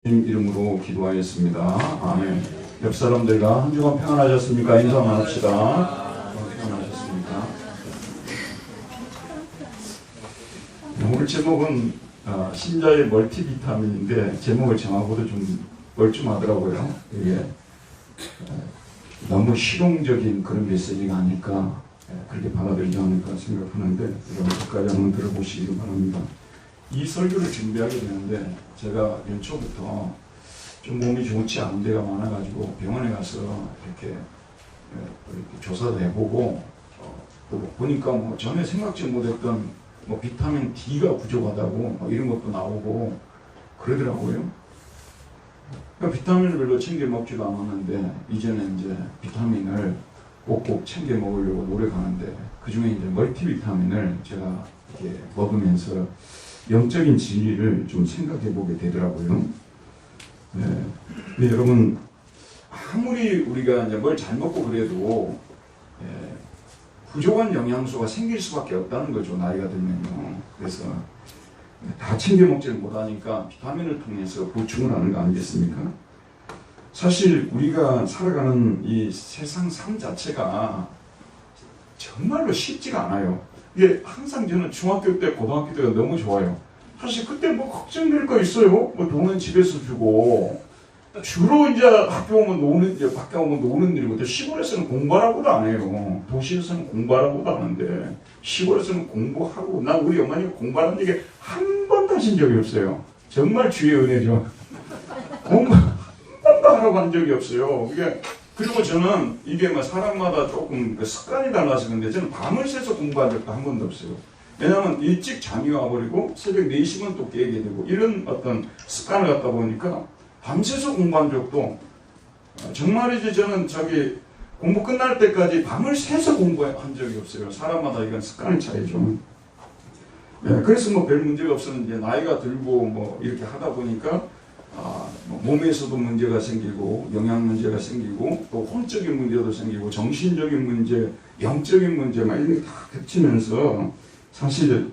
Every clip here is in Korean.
이름으로 기도하였습니다. 아멘. 옆 사람들과 한 주간 평안하셨습니까? 인사만 합시다. 평안하셨습니까? 오늘 제목은 신자의 멀티비타민인데 제목을 정하고도 좀 멀쩡하더라고요. 이게 너무 실용적인 그런 메시지가 아닐까, 그렇게 받아들이지 않을까 생각하는데 여러분 끝까지 한번 들어보시기 바랍니다. 이 설교를 준비하게 되는데 제가 연초부터 좀 몸이 좋지 않은 데가 많아가지고 병원에 가서 이렇게 조사도 해보고 또 보니까 뭐 전에 생각지 못했던 뭐 비타민 D가 부족하다고 뭐 이런 것도 나오고 그러더라고요. 그러니까 비타민을 별로 챙겨 먹지도 않았는데 이제는 이제 비타민을 꼭꼭 챙겨 먹으려고 노력하는데 그 중에 이제 멀티비타민을 제가 이렇게 먹으면서 영적인 진리를 좀 생각해 보게 되더라고요. 네. 근데 여러분, 아무리 우리가 이제 뭘 잘 먹고 그래도 부족한 영양소가 생길 수밖에 없다는 거죠, 나이가 들면요. 그래서 다 챙겨 먹지를 못하니까 비타민을 통해서 보충을 하는 거 아니겠습니까? 사실 우리가 살아가는 이 세상 삶 자체가 정말로 쉽지가 않아요. 이게 항상 저는 중학교 때, 고등학교 때가 너무 좋아요. 사실 그때 뭐 걱정될 거 있어요? 뭐 돈은 집에서 주고, 주로 이제 학교 오면 노는, 이제 밖에 오면 노는 일이고, 시골에서는 공부하라고도 안 해요. 도시에서는 공부하라고도 하는데, 시골에서는 공부하고, 난 우리 어머니가 공부하는 얘기 한 번도 하신 적이 없어요. 정말 주의 은혜죠. 공부 한 번도 하라고 한 적이 없어요. 그리고 저는 이게 뭐 사람마다 조금 습관이 달라서 그런데 저는 밤을 새서 공부한 적도 한 번도 없어요. 왜냐하면 일찍 잠이 와버리고 새벽 4시면 또 깨게 되고 이런 어떤 습관을 갖다 보니까 밤새서 공부한 적도 정말이지 저는 공부 끝날 때까지 밤을 새서 공부한 적이 없어요. 사람마다 이건 습관의 차이죠. 네, 그래서 뭐 별 문제가 없었는데 나이가 들고 뭐 이렇게 하다 보니까 몸에서도 문제가 생기고 영양 문제가 생기고 또 혼적인 문제도 생기고 정신적인 문제, 영적인 문제 막 이런 게 다 겹치면서 사실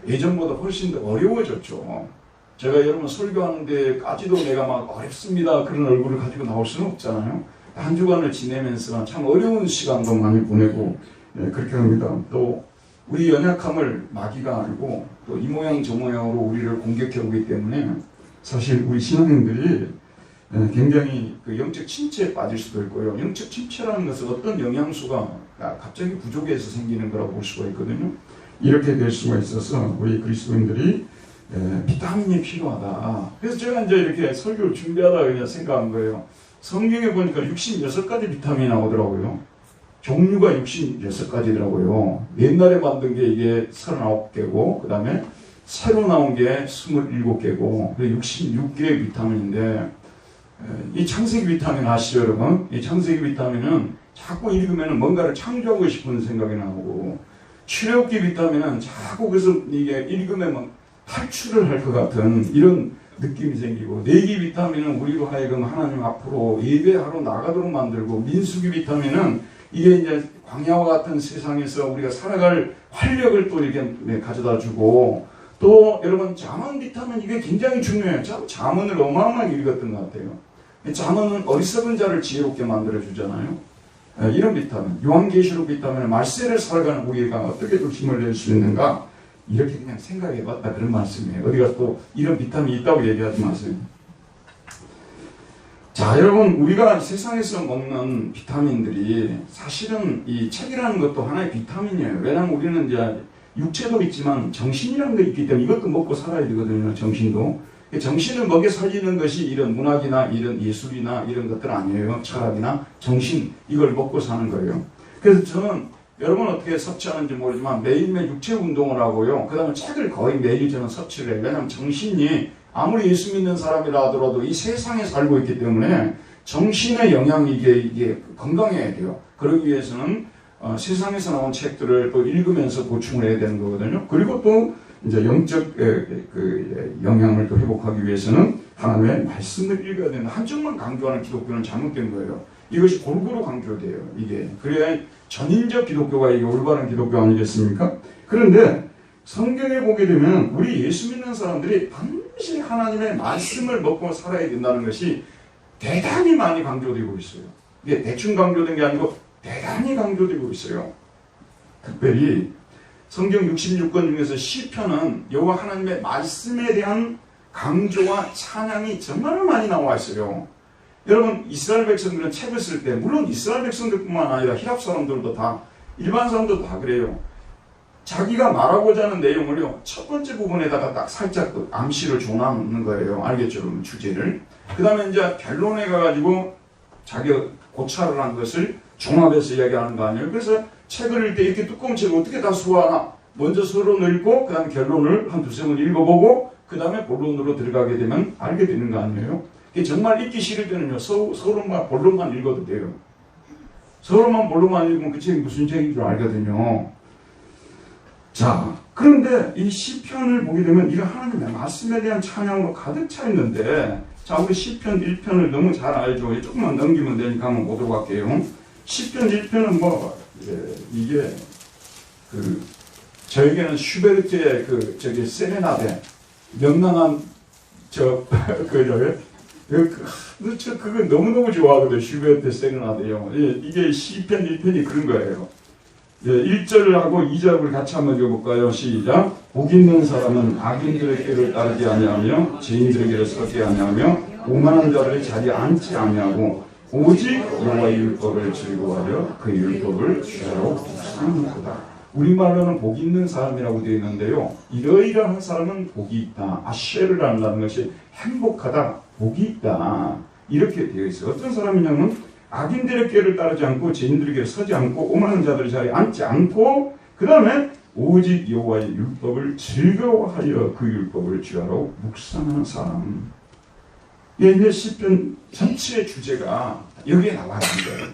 예전보다 훨씬 더 어려워졌죠. 제가 여러분 설교하는 데까지도 내가 막 어렵습니다 그런 얼굴을 가지고 나올 수는 없잖아요. 한 주간을 지내면서 참 어려운 시간도 많이 보내고 그렇게 합니다. 또 우리 연약함을 마귀가 알고 또 이 모양 저 모양으로 우리를 공격해 오기 때문에 사실 우리 신앙인들이 굉장히 그 영적 침체에 빠질 수도 있고요. 영적 침체라는 것은 어떤 영양소가 갑자기 부족해서 생기는 거라고 볼 수가 있거든요. 이렇게 될 수가 있어서 우리 그리스도인들이 비타민이 필요하다. 그래서 제가 이제 이렇게 설교를 준비하다가 그냥 생각한 거예요. 성경에 보니까 66가지 비타민이 나오더라고요. 종류가 66가지더라고요. 옛날에 만든 게 이게 39개고, 그 다음에 새로 나온 게 27개고, 66개의 비타민인데, 이 창세기 비타민 아시죠, 여러분? 이 창세기 비타민은 자꾸 읽으면 뭔가를 창조하고 싶은 생각이 나오고, 출애굽기 비타민은 자꾸 그래서 이게 읽으면 탈출을 할 것 같은 이런 느낌이 생기고, 내기 비타민은 우리로 하여금 하나님 앞으로 예배하러 나가도록 만들고, 민수기 비타민은 이게 이제 광야와 같은 세상에서 우리가 살아갈 활력을 또 이렇게 가져다 주고, 또 여러분 잠언 비타민 이게 굉장히 중요해요. 잠언을 어마어마하게 읽었던 것 같아요. 잠언은 어리석은 자를 지혜롭게 만들어 주잖아요. 이런 비타민, 요한계시록 비타민은 말세를 살아가는 우리가 어떻게 또 힘을 낼 수 있는가, 이렇게 그냥 생각해봤다 그런 말씀이에요. 어디가 또 이런 비타민이 있다고 얘기하지 마세요. 자, 여러분, 우리가 세상에서 먹는 비타민들이 사실은 이 책이라는 것도 하나의 비타민이에요. 왜냐하면 우리는 이제 육체도 있지만 정신이라는 게 있기 때문에 이것도 먹고 살아야 되거든요, 정신도. 정신을 먹여 살리는 것이 이런 문학이나 이런 예술이나 이런 것들 아니에요. 철학이나 정신, 이걸 먹고 사는 거예요. 그래서 저는 여러분 어떻게 섭취하는지 모르지만 매일매일 육체 운동을 하고요. 그 다음에 책을 거의 매일 저는 섭취를 해요. 왜냐하면 정신이 아무리 예수 믿는 사람이라 하더라도 이 세상에 살고 있기 때문에 정신의 영향이 이게 건강해야 돼요. 그러기 위해서는 세상에서 나온 책들을 또 읽으면서 보충을 해야 되는 거거든요. 그리고 또 이제 영적 영향을 또 회복하기 위해서는 하나님의 말씀을 읽어야 되는, 한쪽만 강조하는 기독교는 잘못된 거예요. 이것이 골고루 강조돼요. 이게 그래야 전인적 기독교가 이게 올바른 기독교 아니겠습니까? 그런데 성경에 보게 되면 우리 예수 믿는 사람들이 반드시 반드시 하나님의 말씀을 먹고 살아야 된다는 것이 대단히 많이 강조되고 있어요. 이게 대충 강조된 게 아니고 대단히 강조되고 있어요. 특별히 성경 66권 중에서 시편은 여호와 하나님의 말씀에 대한 강조와 찬양이 정말 많이 나와 있어요. 여러분, 이스라엘 백성들은 책을 쓸 때, 물론 이스라엘 백성들뿐만 아니라 히랍 사람들도 다, 일반 사람들도 다 그래요. 자기가 말하고자 하는 내용을요, 첫 번째 부분에다가 딱 살짝 암시를 줘놓는 거예요. 알겠죠? 그럼 주제를. 그 다음에 이제 결론에 가가지고 자기가 고찰을 한 것을 종합해서 이야기하는 거 아니에요. 그래서 책을 읽을 때 이렇게 두꺼운 책을 어떻게 다 소화하나? 먼저 서론을 읽고, 그 다음에 결론을 한 두세 번 읽어보고, 그 다음에 본론으로 들어가게 되면 알게 되는 거 아니에요? 정말 읽기 싫을 때는요, 서론만, 본론만 읽어도 돼요. 서론만, 본론만 읽으면 그 책이 무슨 책인 줄 알거든요. 자, 그런데 이 시편을 보게 되면 이거 하나님의 말씀에 대한 찬양으로 가득 차 있는데, 자, 우리 시편 1편을 너무 잘 알죠. 조금만 넘기면 되니까 한번 보도록 할게요. 시편 1편은 뭐, 이게, 저에게는 슈베르트의 세레나데, 명랑한, 그거 너무너무 좋아하거든요. 슈베르트 세레나데요. 이게 시편 1편이 그런 거예요. 1절하고 2절을 같이 한번 읽어볼까요? 시작. 복 있는 사람은 악인들의 길을 따르지 아니하며 죄인들의 길을 서지 아니하며 오만한 자들의 자리에 앉지 아니하고 오직 여호와의 율법을 즐거워하여 그 율법을 주야로 묵상하는도다. 우리말로는 복 있는 사람이라고 되어 있는데요. 이러이러한 사람은 복이 있다. 아쉐르라는 것이 행복하다. 복이 있다. 이렇게 되어 있어요. 어떤 사람이냐면 악인들의 길을 따르지 않고 죄인들의 길에 서지 않고 오만한 자들의 자리에 앉지 않고 그 다음에 오직 여호와의 율법을 즐거워하여 그 율법을 주야로 묵상하는 사람. 이제 시편 전체의 주제가 여기에 나와 있는 거예요.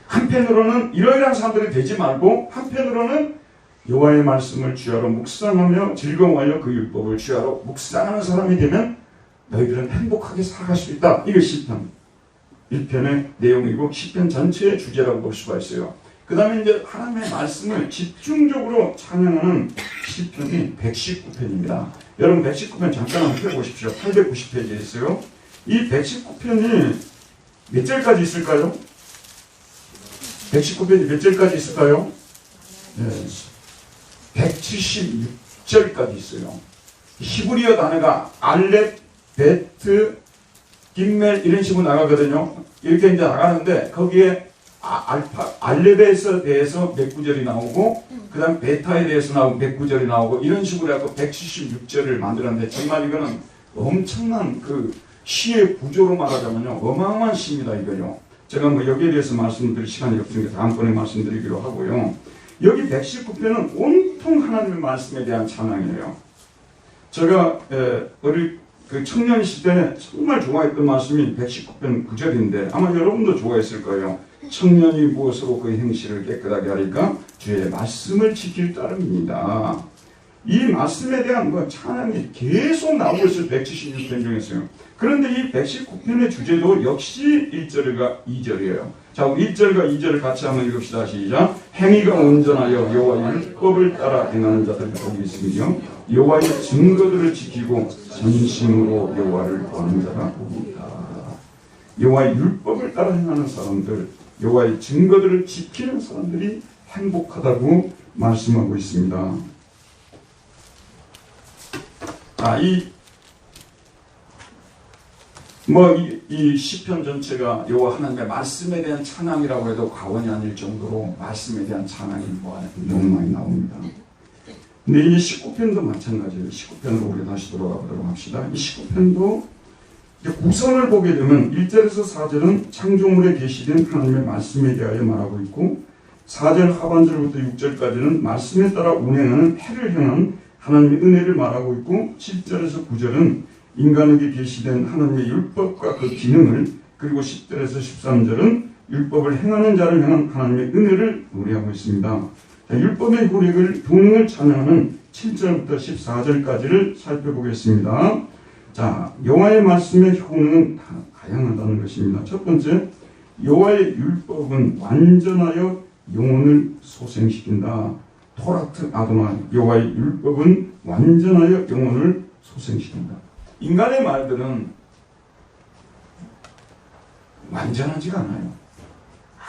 한편으로는 이러이러한 사람들이 되지 말고 한편으로는 여호와의 말씀을 주야로 묵상하며 즐거워하여 그 율법을 주야로 묵상하는 사람이 되면 너희들은 행복하게 살아갈 수 있다. 이게 시편 1편의 내용이고 시편 전체의 주제라고 볼 수가 있어요. 그 다음에 이제 하나님의 말씀을 집중적으로 찬양하는 시편이 119편입니다. 여러분 119편 잠깐 한번 펴보십시오. 890페이지에 있어요. 이 119편이 몇 절까지 있을까요? 119편이 몇 절까지 있을까요? 네. 176절까지 있어요. 히브리어 단어가 알렙, 베트, 김멜 이런 식으로 나가거든요. 이렇게 이제 나가는데 거기에 알렙에 대해서 몇 구절이 나오고 그 다음 베타에 대해서 나오고 몇 구절이 나오고 이런 식으로 해서 176절을 만들었는데 정말 이거는 엄청난 시의 구조로 말하자면요. 어마어마한 시입니다. 이거요. 제가 뭐 여기에 대해서 말씀드릴 시간이 없으니까 다음번에 말씀드리기로 하고요. 여기 119편은 온통 하나님의 말씀에 대한 찬양이에요. 제가 청년 시대에 정말 좋아했던 말씀이 119편 9절인데 아마 여러분도 좋아했을 거예요. 청년이 무엇으로 그 행실을 깨끗하게 하리까? 주의 말씀을 지킬 따름입니다. 이 말씀에 대한 찬양이 계속 나오고 있어요. 176편 중에서요. 그런데 이 119편의 주제도 역시 1절과 2절이에요. 자, 1절과 2절을 같이 한번 읽읍시다. 시작. 행위가 온전하여 여호와의 율법을 따라 행하는 자들이 복이 있으며 여호와의 증거들을 지키고 전심으로 여호와를 구하는 자가 복이 있다. 여호와의 율법을 따라 행하는 사람들, 여호와의 증거들을 지키는 사람들이 행복하다고 말씀하고 있습니다. 이 시편 전체가 여호와 하나님의 말씀에 대한 찬양이라고 해도 과언이 아닐 정도로 말씀에 대한 찬양이 너무 많이 나옵니다. 근데 이 19편도 마찬가지예요. 19편으로 우리 다시 돌아가 보도록 합시다. 이 19편도 구성을 보게 되면 1절에서 4절은 창조물에 계시된 하나님의 말씀에 대하여 말하고 있고 4절 하반절부터 6절까지는 말씀에 따라 운행하는 해를 향한 하나님의 은혜를 말하고 있고 7절에서 9절은 인간에게 계시된 하나님의 율법과 그 기능을 그리고 10절에서 13절은 율법을 행하는 자를 향한 하나님의 은혜를 노래하고 있습니다. 자, 율법의 효능을 찬양하는 7절부터 14절까지를 살펴보겠습니다. 자, 여호와의 말씀의 효능은 다양하다는 것입니다. 첫 번째, 여호와의 율법은 완전하여 영혼을 소생시킨다. 토라트 아도나 여호와의 율법은 완전하여 영혼을 소생시킨다. 인간의 말들은 완전하지가 않아요.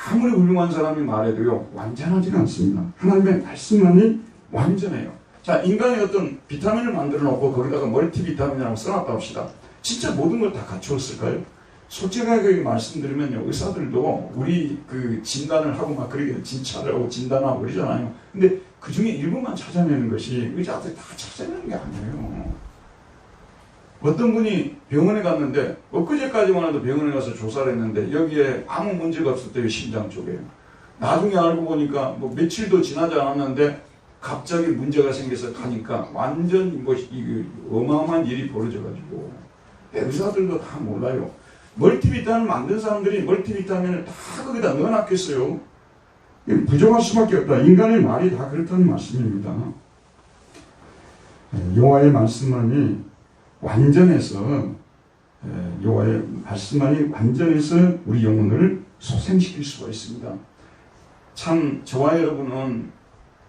아무리 훌륭한 사람이 말해도요, 완전하지가 않습니다. 하나님의 말씀만이 완전해요. 자, 인간이 어떤 비타민을 만들어 놓고 거기다가 멀티비타민이라고 써놨다 합시다. 진짜 모든 걸 다 갖추었을까요? 솔직하게 말씀드리면요, 의사들도 우리 그 진단을 하고 막 그러게 진찰하고 진단하고 그러잖아요. 근데 그 중에 일부만 찾아내는 것이 의사들이 다 찾아내는 게 아니에요. 어떤 분이 병원에 갔는데, 엊그제까지만 해도 병원에 가서 조사를 했는데, 여기에 아무 문제가 없었대요, 심장 쪽에. 나중에 알고 보니까, 뭐 며칠도 지나지 않았는데, 갑자기 문제가 생겨서 가니까, 완전 뭐, 어마어마한 일이 벌어져가지고, 의사들도 다 몰라요. 멀티비타민을 만든 사람들이 멀티비타민을 다 거기다 넣어놨겠어요. 부족할 수밖에 없다. 인간의 말이 다 그렇다는 말씀입니다. 여호와의 말씀만이 완전해서 여호와의 말씀만이 완전해서 우리 영혼을 소생시킬 수가 있습니다. 참 저와 여러분은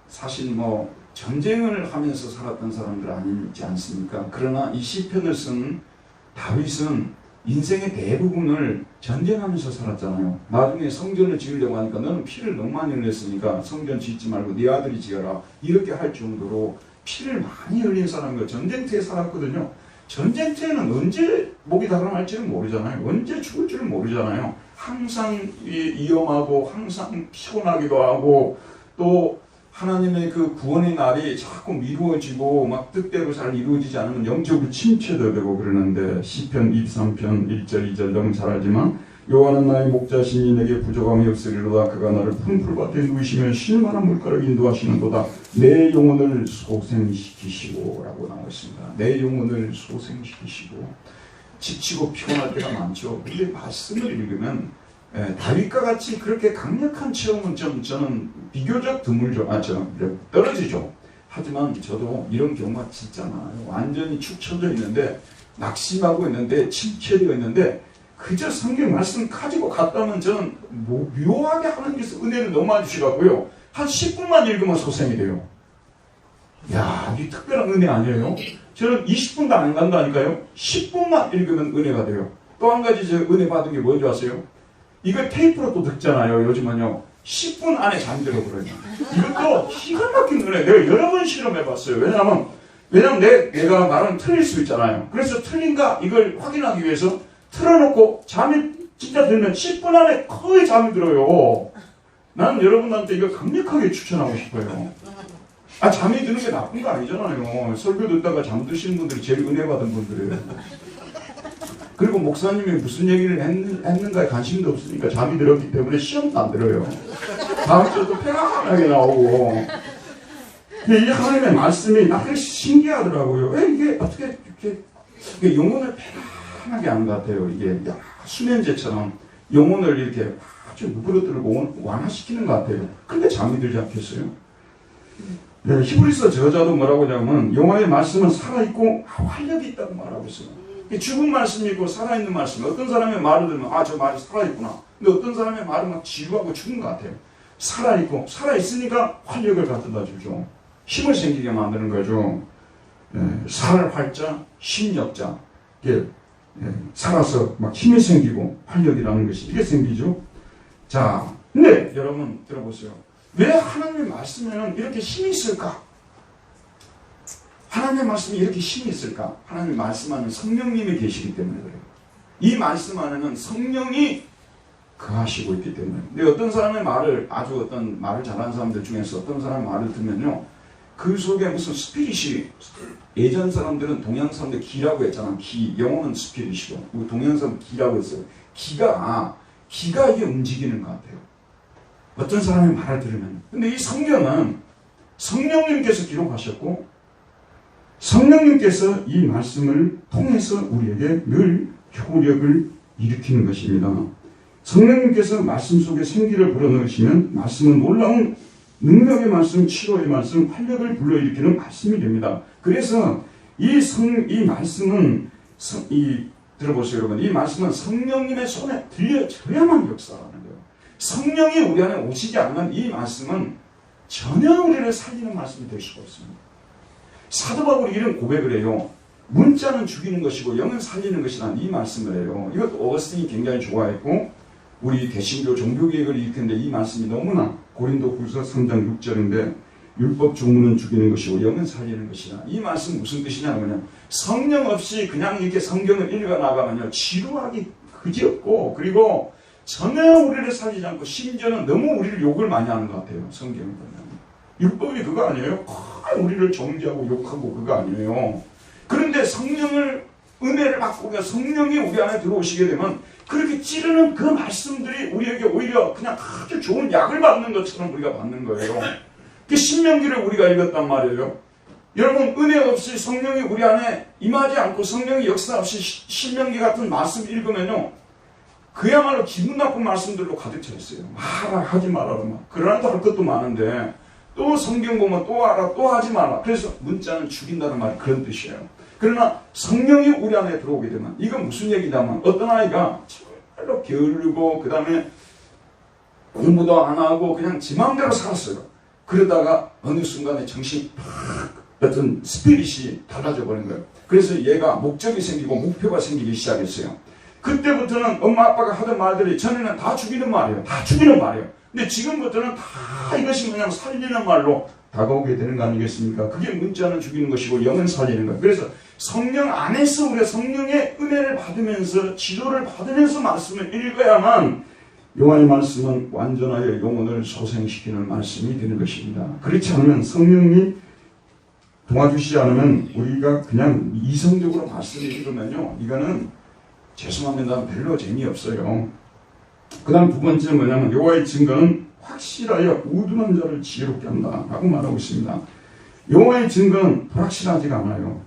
사실 뭐 전쟁을 하면서 살았던 사람들 아니지 않습니까? 그러나 이 시편을 쓴 다윗은 인생의 대부분을 전쟁하면서 살았잖아요. 나중에 성전을 지으려고 하니까 너는 피를 너무 많이 흘렸으니까 성전 짓지 말고 네 아들이 지어라, 이렇게 할 정도로 피를 많이 흘린 사람이고 전쟁터에 살았거든요. 전쟁터에는 언제 목이 달아날지는 모르잖아요. 언제 죽을 줄은 모르잖아요. 항상 위험하고 항상 피곤하기도 하고, 또 하나님의 그 구원의 날이 자꾸 미루어지고 막 뜻대로 잘 이루어지지 않으면 영적으로 침체도 되고 그러는데, 시편 23편 1절 2절 너무 잘 알지만, 여호와는 나의 목자시니 내게 부족함이 없으리로다. 그가 나를 푸른 풀밭에 누이시며 쉴만한 물가를 인도하시는도다. 내 영혼을 소생시키시고 라고 나와 있습니다. 내 영혼을 소생시키시고. 지치고 피곤할 때가 많죠. 근데 말씀을 읽으면 다윗과 같이 그렇게 강력한 체험은 저는 비교적 드물죠. 떨어지죠. 하지만 저도 이런 경우가 진짜 많아요. 완전히 축 처져 있는데, 낙심하고 있는데, 침체되어 있는데, 그저 성경 말씀 가지고 갔다면 저는 묘하게 하나님께서 은혜를 너무 많이 주시고요. 한 10분만 읽으면 소생이 돼요. 야, 이 특별한 은혜 아니에요? 저는 20분도 안 간다니까요. 10분만 읽으면 은혜가 돼요. 또 한 가지 저 은혜 받은 게 뭔지 아세요? 이거 테이프로 또 듣잖아요. 요즘은요. 10분 안에 잠들어 버려요. 이것도 기가 막힌 은혜. 내가 여러 번 실험해봤어요. 왜냐면 내가 말은 틀릴 수 있잖아요. 그래서 틀린가 이걸 확인하기 위해서 틀어놓고 잠이 진짜 들면 10분 안에 거의 잠이 들어요. 나는 여러분한테 이거 강력하게 추천하고 싶어요. 잠이 드는 게 나쁜 거 아니잖아요. 설교 듣다가 잠드시는 분들이 제일 은혜 받은 분들이에요. 그리고 목사님이 무슨 얘기를 했는가에 관심도 없으니까 잠이 들었기 때문에 시험도 안 들어요. 다음 주에도 편안하게 나오고. 이 하나님의 말씀이 나 신기하더라고요. 왜 이게 어떻게 이렇게 영혼을 편안하게 하는 것 같아요. 이게 수면제처럼 영혼을 이렇게 아주 누그러뜨리고 완화시키는 것 같아요. 근데 잠이 들지 않겠어요? 네, 히브리서 저자도 뭐라고 하냐면 여호와의 말씀은 살아있고 활력이 있다고 말하고 있어요. 죽은 말씀이 있고 살아있는 말씀. 어떤 사람의 말을 들으면 저 말이 살아있구나. 근데 어떤 사람의 말은 막 지루하고 죽은 것 같아요. 살아있고 살아있으니까 활력을 갖다 주죠. 힘을 생기게 만드는 거죠. 살활자 힘력자. 살아서 막 힘이 생기고 활력이라는 것이 이게 생기죠. 자, 근데 여러분 들어보세요. 왜 하나님의 말씀에는 이렇게 힘이 있을까? 하나님의 말씀이 이렇게 힘이 있을까? 하나님의 말씀 안에 성령님이 계시기 때문에 그래요. 이 말씀 안에는 성령이 거하시고 있기 때문에. 근데 어떤 사람의 말을, 아주 어떤 말을 잘하는 사람들 중에서 어떤 사람의 말을 들면요, 그 속에 무슨 스피릿이, 예전 사람들은 동양 사람들 기라고 했잖아. 기, 영어는 스피릿이고 동양 사람들 기라고 했어요. 기가 이게 움직이는 것 같아요. 어떤 사람의 말을 들으면. 근데 이 성경은 성령님께서 기록하셨고 성령님께서 이 말씀을 통해서 우리에게 늘 효력을 일으키는 것입니다. 성령님께서 말씀 속에 생기를 불어넣으시면 말씀은 놀라운 능력의 말씀, 치료의 말씀, 활력을 불러일으키는 말씀이 됩니다. 그래서 이 말씀은 들어보세요 여러분. 이 말씀은 성령님의 손에 들려져야만 역사하는 거예요. 성령이 우리 안에 오시지 않으면 이 말씀은 전혀 우리를 살리는 말씀이 될 수가 없습니다. 사도 바울이 이런 고백을 해요. 문자는 죽이는 것이고 영은 살리는 것이라는 이 말씀을 해요. 이것도 어거스틴이 굉장히 좋아했고 우리 개신교 종교개혁을 일으켰는데 이 말씀이 너무나 고린도후서 3장 6절인데 율법 조문은 죽이는 것이고 영은 살리는 것이라. 이 말씀 무슨 뜻이냐면 성령 없이 그냥 이렇게 성경을 읽어나가면요 지루하기 그지없고 그리고 전혀 우리를 살리지 않고 심지어는 너무 우리를 욕을 많이 하는 것 같아요. 성경을 보면 율법이 그거 아니에요. 우리를 정죄하고 욕하고 그거 아니에요. 그런데 성령을 은혜를 받고 성령이 우리 안에 들어오시게 되면 그렇게 찌르는 그 말씀들이 우리에게 오히려 그냥 아주 좋은 약을 받는 것처럼 우리가 받는 거예요. 그 신명기를 우리가 읽었단 말이에요. 여러분 은혜 없이 성령이 우리 안에 임하지 않고 성령이 역사 없이 신명기 같은 말씀 읽으면요 그야말로 기분 나쁜 말씀들로 가득 차 있어요. 말아 하지 말아라 그러나 또 할 것도 많은데 또 성경 보면 또 알아 또 하지 마라. 그래서 문자는 죽인다는 말이 그런 뜻이에요. 그러나 성령이 우리 안에 들어오게 되면 이건 무슨 얘기냐면 어떤 아이가 정말로 게으르고 그 다음에 공부도 안 하고 그냥 지 마음대로 살았어요. 그러다가 어느 순간에 정신이 어떤 스피릿이 달라져 버린 거예요. 그래서 얘가 목적이 생기고 목표가 생기기 시작했어요. 그때부터는 엄마 아빠가 하던 말들이 전에는 다 죽이는 말이에요. 다 죽이는 말이에요. 근데 지금부터는 다 이것이 그냥 살리는 말로 다가오게 되는 거 아니겠습니까? 그게 문자는 죽이는 것이고 영은 살리는 거예요. 그래서 성령 안에서 우리가 성령의 은혜를 받으면서 지도를 받으면서 말씀을 읽어야만 여호와의 말씀은 완전하여 영혼을 소생시키는 말씀이 되는 것입니다. 그렇지 않으면 성령이 도와주시지 않으면 우리가 그냥 이성적으로 말씀을 읽으면요 이거는 죄송합니다 별로 재미없어요. 그 다음 두 번째 뭐냐면 여호와의 증거는 확실하여 우둔한 자를 지혜롭게 한다 라고 말하고 있습니다. 여호와의 증거는 불확실하지가 않아요.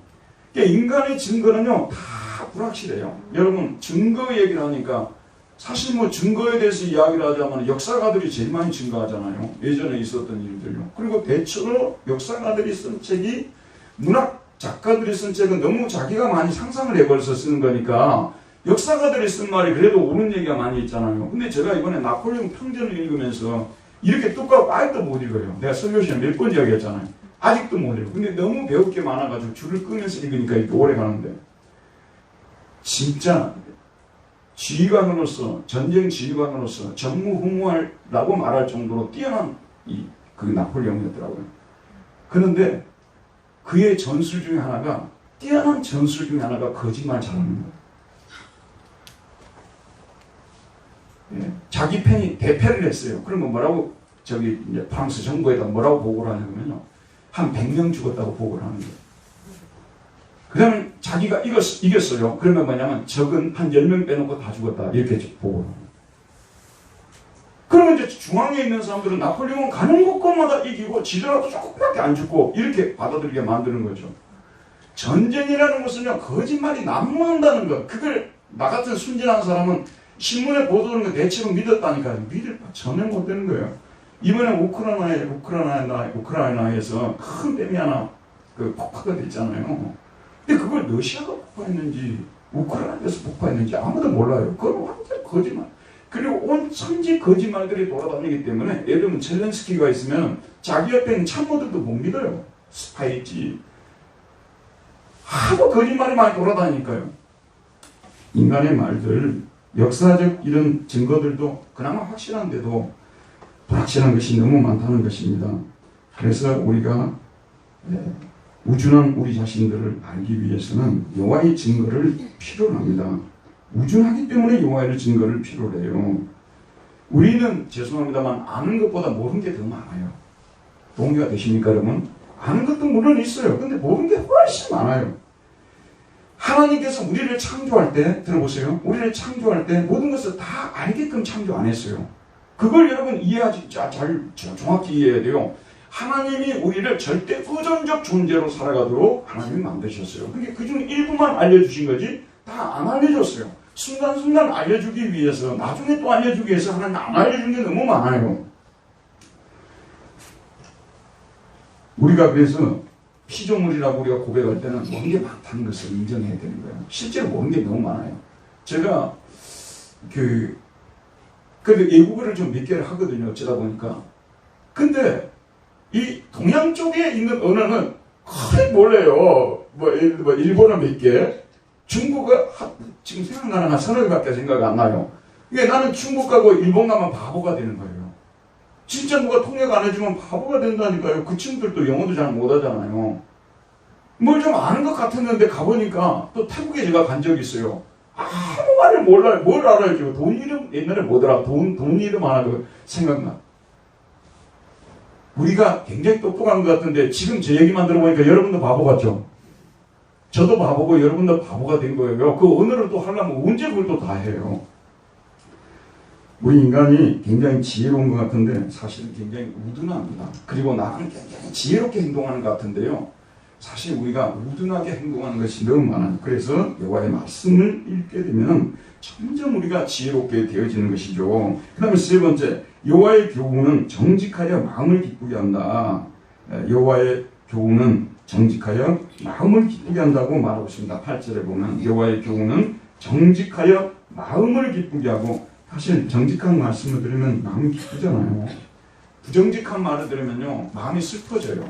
그러니까 인간의 증거는요 다 불확실해요. 여러분 증거 얘기를 하니까 사실 뭐 증거에 대해서 이야기를 하자면 역사가들이 제일 많이 증거하잖아요. 예전에 있었던 일들요. 그리고 대체로 역사가들이 쓴 책이 문학 작가들이 쓴 책은 너무 자기가 많이 상상을 해버려서 쓰는 거니까 역사가들이 쓴 말이 그래도 옳은 얘기가 많이 있잖아요. 근데 제가 이번에 나폴레옹 평전을 읽으면서 이렇게 뚜껑 아직도 못 읽어요. 내가 설교 시간에 몇 번 이야기했잖아요. 아직도 못 읽어요. 근데 너무 배울 게 많아가지고 줄을 끄면서 읽으니까 이렇게 오래 가는데 진짜 지휘관으로서 전쟁 지휘관으로서 전무후무하라고 말할 정도로 뛰어난 그 나폴레옹이었더라고요. 그런데 그의 전술 중에 하나가 뛰어난 전술 중에 하나가 거짓말 잘하는 거예요. 예, 자기 편이 대패를 했어요. 그러면 뭐라고 저기 이제 프랑스 정부에다 뭐라고 보고를 하냐면요. 한 100명 죽었다고 보고를 하는 거예요. 그 다음에 자기가 이겼어요. 그러면 뭐냐면 적은 한 10명 빼놓고 다 죽었다. 이렇게 보고를 합니다. 그러면 이제 중앙에 있는 사람들은 나폴레옹은 가는 곳곳마다 이기고 지더라도 조금밖에 안 죽고 이렇게 받아들이게 만드는 거죠. 전쟁이라는 것은요. 거짓말이 난무한다는 것. 그걸 나 같은 순진한 사람은 신문에 보도하는 거 대체로 믿었다니까요. 믿을 바 전혀 못 되는 거예요. 이번에 우크라이나에서 큰 댐이 하나 폭파가 됐잖아요. 근데 그걸 러시아가 폭파했는지 우크라이나에서 폭파했는지 아무도 몰라요. 그건 완전 거짓말. 그리고 온 천지 거짓말들이 돌아다니기 때문에 예를 들면 젤렌스키가 있으면 자기 옆에 있는 참모들도 못 믿어요. 스파이지. 하도 거짓말이 많이 돌아다니니까요. 인간의 말들 역사적 이런 증거들도 그나마 확실한데도 불확실한 것이 너무 많다는 것입니다. 그래서 우리가 우준한 우리 자신들을 알기 위해서는 여호와의 증거를 필요로 합니다. 우준하기 때문에 여호와의 증거를 필요로 해요. 우리는 죄송합니다만 아는 것보다 모르는 게 더 많아요. 동의가 되십니까 여러분? 아는 것도 물론 있어요. 근데 모르는 게 훨씬 많아요. 하나님께서 우리를 창조할 때 들어보세요. 우리를 창조할 때 모든 것을 다 알게끔 창조 안 했어요. 그걸 여러분 이해하지 잘 정확히 이해해야 돼요. 하나님이 우리를 절대 의존적 존재로 살아가도록 하나님이 만드셨어요. 그게 그중 일부만 알려주신 거지 다 안 알려줬어요. 순간순간 알려주기 위해서 나중에 또 알려주기 위해서 하나님 안 알려준 게 너무 많아요. 우리가 그래서 피조물이라고 우리가 고백할 때는 모르는 게 많다는 것을 인정해야 되는 거예요. 실제로 모르는 게 너무 많아요. 제가 그래도 외국어를 좀 몇 개를 하거든요. 어쩌다 보니까. 근데 이 동양 쪽에 있는 언어는 거의 몰라요. 일본어 몇 개, 중국어 지금 생각나는 한 서너 개밖에 생각이 안 나요. 이게 나는 중국 가고 일본 가면 바보가 되는 거예요. 진짜 누가 통역 안 해주면 바보가 된다니까요. 그 친구들도 영어도 잘 못하잖아요. 뭘 좀 아는 것 같았는데 가보니까 또 태국에 제가 간 적이 있어요. 아무 말을 몰라요. 뭘 알아요? 지금 돈 이름 옛날에 뭐더라? 돈 이름 하나 생각나. 우리가 굉장히 똑똑한 것 같은데 지금 제 얘기만 들어보니까 여러분도 바보 같죠? 저도 바보고 여러분도 바보가 된 거예요. 그 언어를 또 하려면 언제 그걸 또 다 해요? 우리 인간이 굉장히 지혜로운 것 같은데 사실은 굉장히 우둔합니다. 그리고 나는 굉장히 지혜롭게 행동하는 것 같은데요. 사실 우리가 우둔하게 행동하는 것이 너무 많아요. 그래서 여호와의 말씀을 읽게 되면 점점 우리가 지혜롭게 되어지는 것이죠. 그 다음에 세 번째, 여호와의 교훈은 정직하여 마음을 기쁘게 한다. 여호와의 교훈은 정직하여 마음을 기쁘게 한다고 말하고 있습니다. 8절에 보면 여호와의 교훈은 정직하여 마음을 기쁘게 하고, 사실 정직한 말씀을 들으면 마음이 기쁘잖아요. 부정직한 말을 들으면요 마음이 슬퍼져요.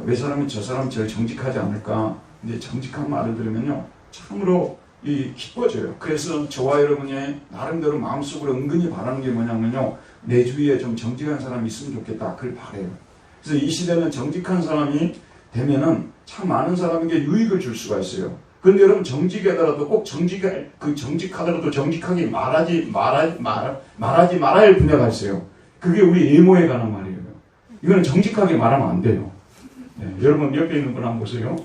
왜 사람이 저 사람 제일 정직하지 않을까? 근데 정직한 말을 들으면요 참으로 기뻐져요. 그래서 저와 여러분이 나름대로 마음속으로 은근히 바라는 게 뭐냐면요, 내 주위에 좀 정직한 사람이 있으면 좋겠다, 그걸 바래요. 그래서 이 시대는 정직한 사람이 되면은 참 많은 사람에게 유익을 줄 수가 있어요. 그런데 여러분 정직하더라도 꼭 정직하더라도 정직하게 말하지 말아야 할 분야가 있어요. 그게 우리 예모에 관한 말이에요. 이거는 정직하게 말하면 안 돼요. 네, 여러분 옆에 있는 분 한번 보세요.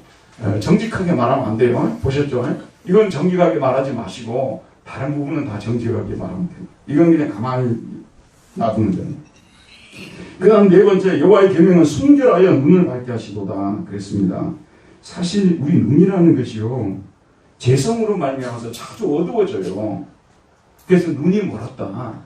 정직하게 말하면 안 돼요. 보셨죠? 이건 정직하게 말하지 마시고 다른 부분은 다 정직하게 말하면 돼요. 이건 그냥 가만히 놔두면 돼요. 그 다음 네 번째, 여호와의 계명은 순결하여 눈을 밝게 하시도다 그랬습니다. 사실 우리 눈이라는 것이요 재성으로 말미암아서 자주 어두워져요. 그래서 눈이 멀었다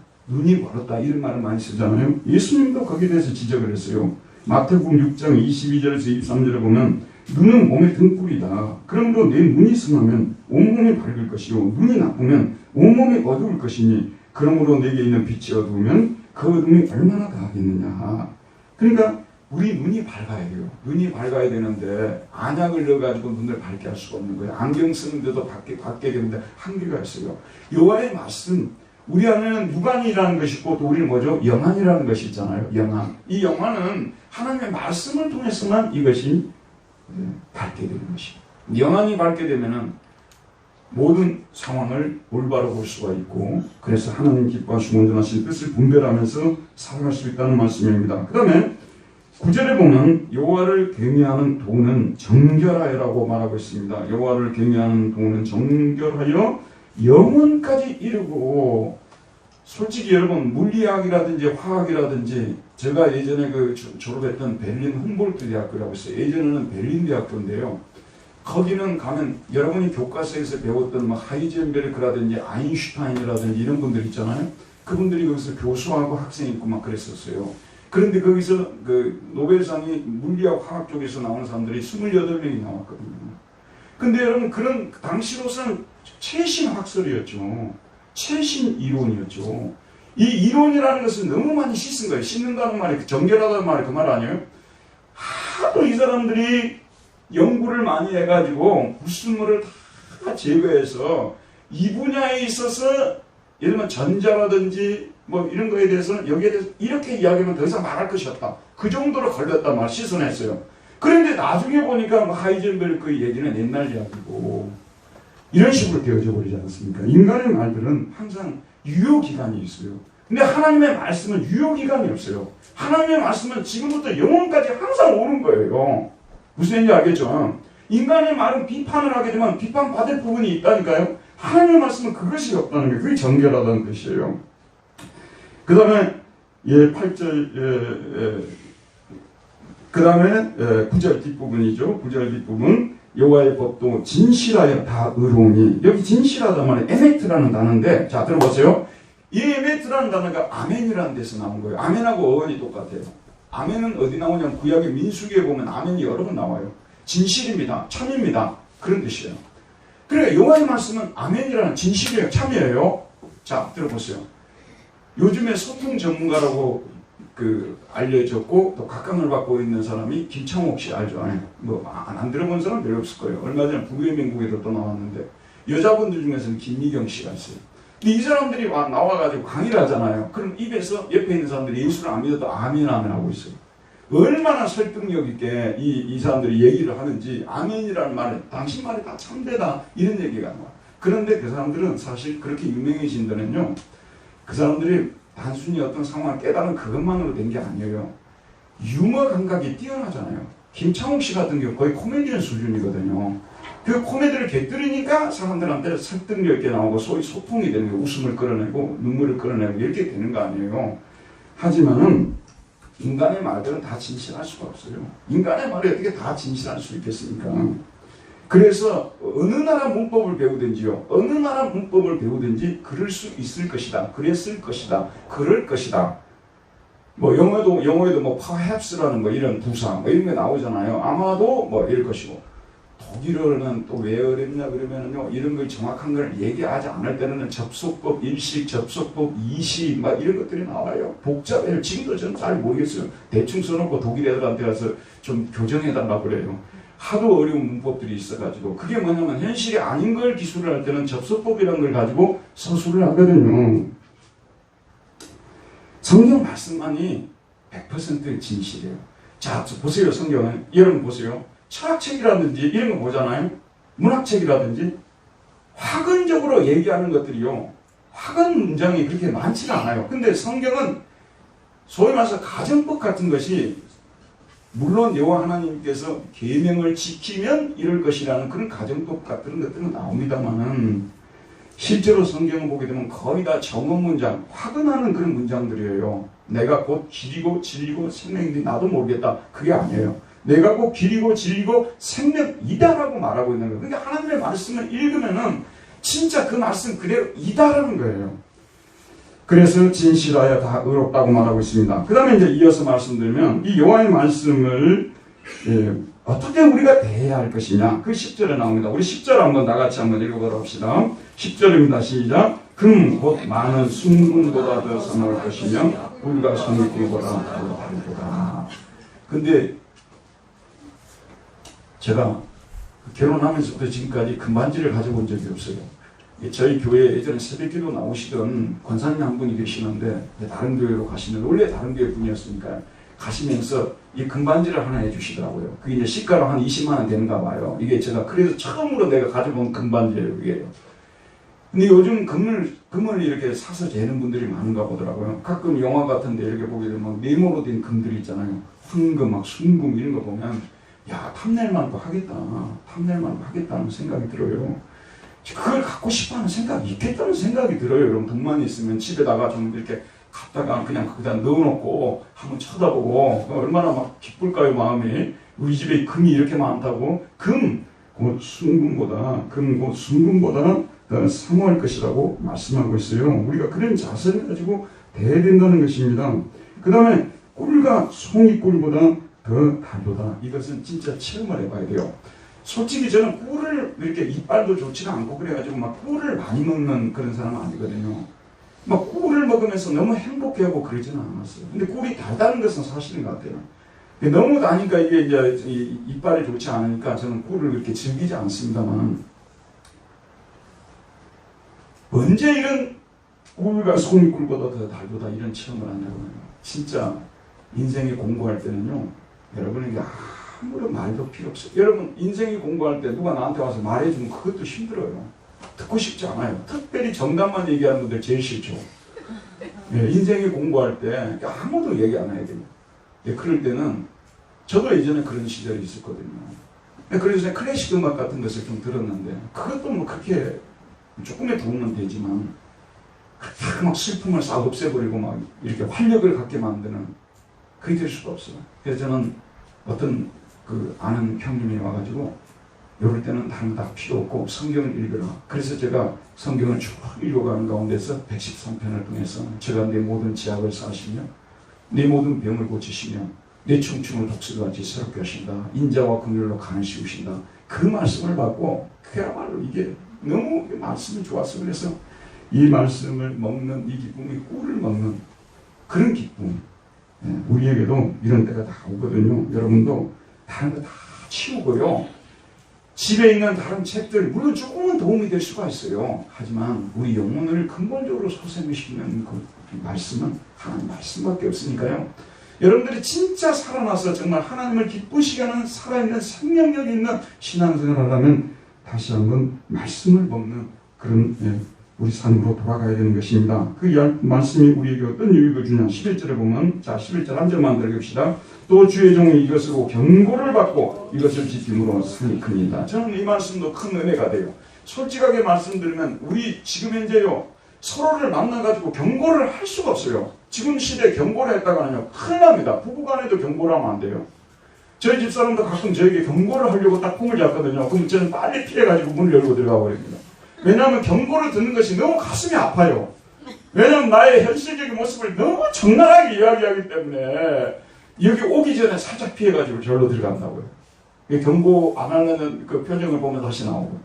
이런 말을 많이 쓰잖아요. 예수님도 거기에 대해서 지적을 했어요. 마태복음 6장 22절에서 23절에 보면 눈은 몸의 등불이다. 그러므로 내 눈이 선하면 온몸이 밝을 것이요 눈이 나쁘면 온몸이 어두울 것이니 그러므로 내게 있는 빛이 어두우면 그 어둠이 얼마나 더하겠느냐. 그러니까 우리 눈이 밝아야 돼요. 눈이 밝아야 되는데 안약을 넣어가지고 눈을 밝게 할 수가 없는 거예요. 안경 쓰는데도 밝게 되는데 한계가 있어요. 여호와의 말씀, 우리 안에는 육안이라는 것이 있고 또 우리는 뭐죠? 영안이라는 것이 있잖아요. 영안. 이 영안은 하나님의 말씀을 통해서만 이것이 밝게 되는 것이에요. 영안이 밝게 되면은 모든 상황을 올바로 볼 수가 있고, 그래서 하나님 기뻐하시고 온전하신 뜻을 분별하면서 살아갈 수 있다는 말씀입니다. 그 다음에 9절에 보면 여호와를 경외하는 도는 정결하여라고 말하고 있습니다. 여호와를 경외하는 도는 정결하여 영혼까지 이르고, 솔직히 여러분 물리학이라든지 화학이라든지, 제가 예전에 졸업했던 베를린 훔볼트 대학교라고 있어요. 예전에는 베를린 대학교인데요. 거기는 가면 여러분이 교과서에서 배웠던 하이젠베르크라든지 아인슈타인이라든지 이런 분들 있잖아요. 그분들이 거기서 교수하고 학생이 있고 막 그랬었어요. 그런데 거기서 노벨상이 물리학 화학 쪽에서 나오는 사람들이 28명이 나왔거든요. 근데 여러분 그런 당시로서는 최신 학설이었죠. 최신 이론이었죠. 이 이론이라는 것을 너무 많이 씻은 거예요. 씻는다는 말이, 정결하다는 말이 그 말 아니에요? 하도 이 사람들이 연구를 많이 해가지고 불순물을 다 제거해서 이 분야에 있어서 예를 들면 전자라든지 이런 거에 대해서는 여기에 대해서 이렇게 이야기하면 더 이상 말할 것이 없다. 그 정도로 걸렸단 말 씻어냈어요. 그런데 나중에 보니까 하이젠베르크 얘기는 옛날 이야기고 이런 식으로 되어져 버리지 않습니까? 인간의 말들은 항상 유효기간이 있어요. 근데 하나님의 말씀은 유효기간이 없어요. 하나님의 말씀은 지금부터 영원까지 항상 옳은 거예요. 무슨 얘기인지 알겠죠? 인간의 말은 비판을 하게 되면 비판받을 부분이 있다니까요. 하나님의 말씀은 그것이 없다는 거예요. 그게 정결하다는 뜻이에요. 그 다음에 8절 그 다음에 9절 뒷부분이죠. 9절 뒷부분, 여호와의 법도 진실하여 다 의로우니, 여기 진실하다 말은 에메트라는 단어인데, 자 들어보세요. 이 에메트라는 단어가 아멘이라는 데서 나온 거예요. 아멘하고 어원이 똑같아요. 아멘은 어디 나오냐면 구약의 민수기에 보면 아멘이 여러 번 나와요. 진실입니다. 참입니다. 그런 뜻이에요. 그러니까 여호와의 말씀은 아멘이라는 진실이에요. 참이에요. 자 들어보세요. 요즘에 소통 전문가라고 알려졌고 또 각광을 받고 있는 사람이 김창옥 씨 알죠? 안 들어본 사람 별로 없을 거예요. 얼마 전에 부부의 명곡에도 또 나왔는데 여자분들 중에서는 김미경 씨가 있어요. 근데 이 사람들이 나와가지고 강의를 하잖아요. 그럼 입에서 옆에 있는 사람들이 예수를 안 믿어도 아멘 아멘 하고 있어요. 얼마나 설득력 있게 이 사람들이 얘기를 하는지 아멘이라는 말은 당신 말이 다 참되다 이런 얘기가 나와요. 그런데 그 사람들은 사실 그렇게 유명해진 데는요. 그 사람들이 단순히 어떤 상황을 깨달은 그것만으로 된 게 아니에요. 유머 감각이 뛰어나잖아요. 김창욱 씨 같은 경우 거의 코미디언 수준이거든요. 그 코미디를 곁들이니까 사람들한테 설득력 있게 나오고 소위 소통이 되는 거예요. 웃음을 끌어내고 눈물을 끌어내고 이렇게 되는 거 아니에요. 하지만은 인간의 말들은 다 진실할 수가 없어요. 인간의 말이 어떻게 다 진실할 수 있겠습니까? 그래서 어느 나라 문법을 배우든지요. 어느 나라 문법을 배우든지 그럴 수 있을 것이다. 그랬을 것이다. 그럴 것이다. 뭐 영어에도 뭐 perhaps라는 거 이런 부사 뭐 이런 게 나오잖아요. 아마도 뭐 이럴 것이고. 독일어는 또 왜 어렵냐 그러면은요. 이런 걸 정확한 걸 얘기하지 않을 때는 접속법, 일식, 접속법, 이식 막 이런 것들이 나와요. 복잡해요. 지금도 저는 잘 모르겠어요. 대충 써놓고 독일 애들한테 가서 좀 교정해달라고 그래요. 하도 어려운 문법들이 있어가지고 그게 뭐냐면 현실이 아닌 걸 기술을 할 때는 접속법이라는 걸 가지고 서술을 하거든요. 성경 말씀만이 100% 진실이에요. 자, 보세요. 성경은. 여러분 보세요. 철학책이라든지 이런 거 보잖아요. 문학책이라든지 화근적으로 얘기하는 것들이요. 화근 문장이 그렇게 많지는 않아요. 근데 성경은 소위 말해서 가정법 같은 것이 물론 여호와 하나님께서 계명을 지키면 이럴 것이라는 그런 가정법 같은 것들은 나옵니다만은 실제로 성경을 보게 되면 거의 다 정언 문장, 화근하는 그런 문장들이에요. 내가 곧 길이고 진리고 생명인데 나도 모르겠다. 그게 아니에요. 내가 곧 길이고 진리고 생명이다라고 말하고 있는 거예요. 그러니까 하나님의 말씀을 읽으면은 진짜 그 말씀 그대로 이다라는 거예요. 그래서 진실하여 다 의롭다고 말하고 있습니다. 그 다음에 이제 이어서 말씀드리면 이 여호와의 말씀을 어떻게 우리가 대해야 할 것이냐 그 10절에 나옵니다. 우리 10절 한번 다같이 한번 읽어보도록 합시다. 10절입니다. 시작. 금 곧 많은 순금보다 더 선할 것이며 꿀과 송이보다 더 다르다. 근데 제가 결혼하면서부터 지금까지 금반지를 가져본 적이 없어요. 저희 교회에 예전에 새벽기도 나오시던 권사님 한 분이 계시는데 다른 교회로 가시는데 원래 다른 교회 분이었으니까 가시면서 이 금반지를 하나 해주시더라고요. 그게 이제 시가로 한 20만 원 되는가 봐요. 이게 제가 그래서 처음으로 내가 가져본 금반지예요. 그게. 근데 요즘 금을 이렇게 사서 재는 분들이 많은가 보더라고요. 가끔 영화 같은 데 이렇게 보게 되면 네모로 된 금들이 있잖아요. 황금, 막 순금 이런 거 보면 야 탐낼만도 하겠다. 탐낼만도 하겠다는 생각이 들어요. 그걸 갖고 싶어하는 생각이 있겠다는 생각이 들어요. 여러분 돈만 있으면 집에다가 좀 이렇게 갖다가 그냥 거기다 넣어놓고 한번 쳐다보고 얼마나 막 기쁠까요 마음이. 우리 집에 금이 이렇게 많다고. 금 곧 순금보다 더 사모할 것이라고 말씀하고 있어요. 우리가 그런 자세를 가지고 대해야 된다는 것입니다. 그 다음에 꿀과 송이꿀보다 더 달도다. 이것은 진짜 체험을 해봐야 돼요. 솔직히 저는 꿀을 이렇게 이빨도 좋지가 않고 그래가지고 막 꿀을 많이 먹는 그런 사람은 아니거든요. 막 꿀을 먹으면서 너무 행복해하고 그러지는 않았어요. 근데 꿀이 달다는 것은 사실인 것 같아요. 너무 다니까 이게 이제 이빨이 좋지 않으니까 저는 꿀을 이렇게 즐기지 않습니다만 언제 이런 꿀과 송이꿀보다 더 달도다 이런 체험을 한다고요. 진짜 인생에 공부할 때는요. 여러분에게 아무런 말도 필요 없어요. 여러분 인생에 공부할 때 누가 나한테 와서 말해주면 그것도 힘들어요. 듣고 싶지 않아요. 특별히 정답만 얘기하는 분들 제일 싫죠. 인생에 공부할 때 아무도 얘기 안 해야 됩니다. 그럴 때는 저도 예전에 그런 시절이 있었거든요. 그래서 클래식 음악 같은 것을 좀 들었는데 그것도 뭐 그렇게 조금의 도움은 되지만 그렇게 막 슬픔을 싹 없애버리고 막 이렇게 활력을 갖게 만드는 그게 될 수가 없어요. 그래서 저는 어떤 아는 형님이 와가지고 이럴 때는 다른 거 다 필요 없고 성경을 읽으라. 그래서 제가 성경을 쭉 읽어가는 가운데서 113편을 통해서 제가 내 모든 죄악을 사하시며 내 모든 병을 고치시며 내 충충을 독수리같이 새롭게 하신다. 인자와 긍휼로 간을 씌우신다. 그 말씀을 받고 그야말로 이게 너무 말씀이 좋았어. 그래서 이 말씀을 먹는 이 기쁨이 꿀을 먹는 그런 기쁨. 우리에게도 이런 때가 다 오거든요. 여러분도 다른 거 다 치우고요. 집에 있는 다른 책들 물론 조금은 도움이 될 수가 있어요. 하지만 우리 영혼을 근본적으로 소생시키는 그 말씀은 하나님 말씀밖에 없으니까요. 여러분들이 진짜 살아나서 정말 하나님을 기쁘시게 하는 살아있는 생명력 있는 신앙생활을 하려면 다시 한번 말씀을 먹는 그런 우리 삶으로 돌아가야 되는 것입니다. 그 말씀이 우리에게 어떤 유익을 주냐. 11절에 보면, 자, 11절 한 절만 들어봅시다. 또 주의 종이 이것으로 경고를 받고 이것을 지킴으로 상이 큽니다. 저는 이 말씀도 큰 은혜가 돼요. 솔직하게 말씀드리면 우리 지금 현재요 서로를 만나가지고 경고를 할 수가 없어요. 지금 시대에 경고를 했다가는요 큰일 납니다. 부부간에도 경고를 하면 안 돼요. 저희 집사람도 가끔 저에게 경고를 하려고 딱 꿈을 잤거든요. 그럼 저는 빨리 피해가지고 문을 열고 들어가 버립니다. 왜냐하면 경고를 듣는 것이 너무 가슴이 아파요. 왜냐하면 나의 현실적인 모습을 너무 적나라하게 이야기하기 때문에 여기 오기 전에 살짝 피해가지고 절로 들어간다고요. 경고 안 하는 그 표정을 보면 다시 나오고.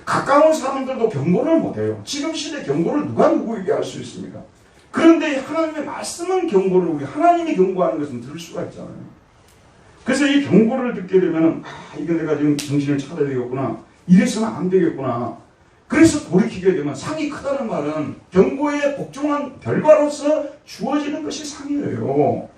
가까운 사람들도 경고를 못해요. 지금 시대 경고를 누가 누구에게 할 수 있습니까? 그런데 하나님의 말씀은 경고를 우리 하나님이 경고하는 것은 들을 수가 있잖아요. 그래서 이 경고를 듣게 되면 이거 내가 지금 정신을 차려야 되겠구나. 이래서는 안 되겠구나. 그래서 돌이키게 되면 상이 크다는 말은 경고에 복종한 결과로서 주어지는 것이 상이에요.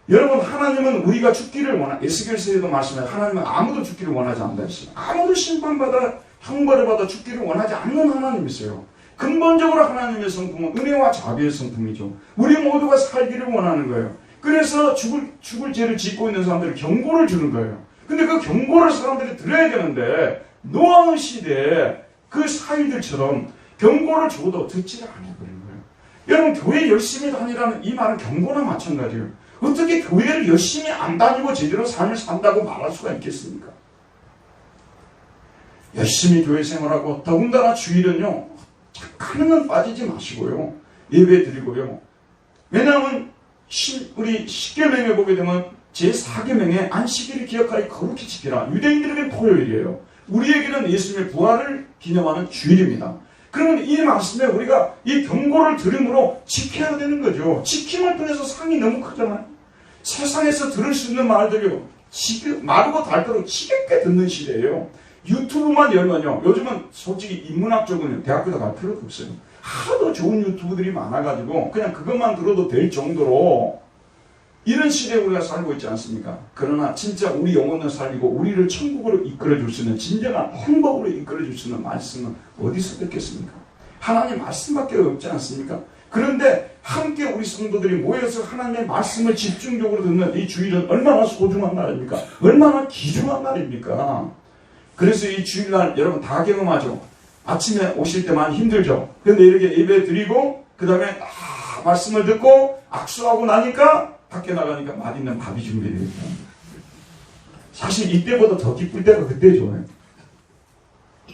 여러분 하나님은 우리가 죽기를 에스겔서에도 말씀해 하나님은 아무도 죽기를 원하지 않는다 했어요. 아무도 심판받아 형벌을 받아 죽기를 원하지 않는 하나님이세요. 근본적으로 하나님의 성품은 은혜와 자비의 성품이죠. 우리 모두가 살기를 원하는 거예요. 그래서 죽을 죄를 짓고 있는 사람들이 경고를 주는 거예요. 근데 그 경고를 사람들이 들어야 되는데 노아의 시대에 그 사위들처럼 경고를 줘도 듣지를 않아버린 거예요. 여러분 교회 열심히 다니라는 이 말은 경고나 마찬가지예요. 어떻게 교회를 열심히 안 다니고 제대로 삶을 산다고 말할 수가 있겠습니까? 열심히 교회 생활하고 더군다나 주일은요 착한 건 빠지지 마시고요 예배 드리고요. 왜냐하면 우리 10계명에 보게 되면 제4계명에 안식일을 기억하여 거룩히 지키라. 유대인들에게는 토요일이에요. 우리에게는 예수님의 부활을 기념하는 주일입니다. 그러면 이 말씀에 우리가 이 경고를 들음으로 지켜야 되는 거죠. 지킴을 통해서 상이 너무 크잖아요. 세상에서 들을 수 있는 말들이요 마르고 닳도록 지겹게 듣는 시대예요. 유튜브만 열면요 요즘은 솔직히 인문학 쪽은 대학교도 갈 필요도 없어요. 하도 좋은 유튜브들이 많아가지고 그냥 그것만 들어도 될 정도로 이런 시대에 우리가 살고 있지 않습니까? 그러나 진짜 우리 영혼을 살리고 우리를 천국으로 이끌어줄 수 있는 진정한 행복으로 이끌어줄 수 있는 말씀은 어디서 듣겠습니까? 하나님 말씀밖에 없지 않습니까? 그런데 함께 우리 성도들이 모여서 하나님의 말씀을 집중적으로 듣는 이 주일은 얼마나 소중한 날입니까? 얼마나 귀중한 날입니까? 그래서 이 주일날 여러분 다 경험하죠. 아침에 오실 때 많이 힘들죠. 그런데 이렇게 예배 드리고 그 다음에 말씀을 듣고 악수하고 나니까 밖에 나가니까 맛있는 밥이 준비되어 있다. 사실 이때보다 더 기쁠 때가 그때죠.